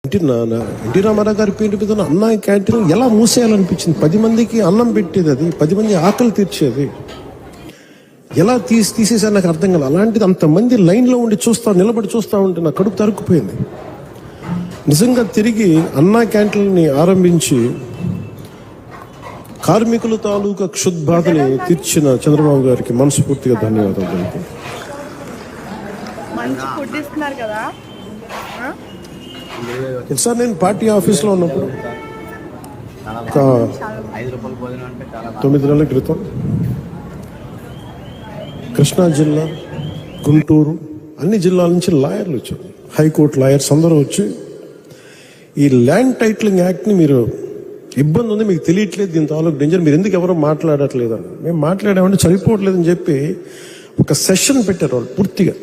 NT Ramarao గారి పేరు మీద అన్నా క్యాంటీన్ ఎలా మూసేయాలనిపించింది? 10 మందికి అన్నం పెట్టేది, అది 10 మంది ఆకలి తీర్చేది, ఎలా తీసేసారు నాకు అర్థం కాదు. అలాంటిది అంతమంది లైన్లో ఉండి నిలబడి చూస్తూ ఉంటే నా కడుపు తరుక్కుపోయింది. నిజంగా తిరిగి అన్నా క్యాంటీన్ని ఆరంభించి కార్మికుల తాలూకా క్షుద్బాధని తీర్చిన చంద్రబాబు గారికి మనస్ఫూర్తిగా ధన్యవాదాలు తెలుపుతున్నాను. సార్, నేను పార్టీ ఆఫీస్లో ఉన్నప్పుడు 9 నెలల క్రితం కృష్ణా జిల్లా, గుంటూరు, అన్ని జిల్లాల నుంచి లాయర్లు వచ్చారు, హైకోర్టు లాయర్స్ అందరూ వచ్చి ఈ ల్యాండ్ టైటిలింగ్ యాక్ట్ని మీరు ఇబ్బంది ఉంది, మీకు తెలియట్లేదు, దీని తాలూకు డేంజర్, మీరు ఎందుకు ఎవరో మాట్లాడట్లేదు అని. మేము మాట్లాడామంటే సరిపోవట్లేదని చెప్పి ఒక సెషన్ పెట్టారు వాళ్ళు పూర్తిగా.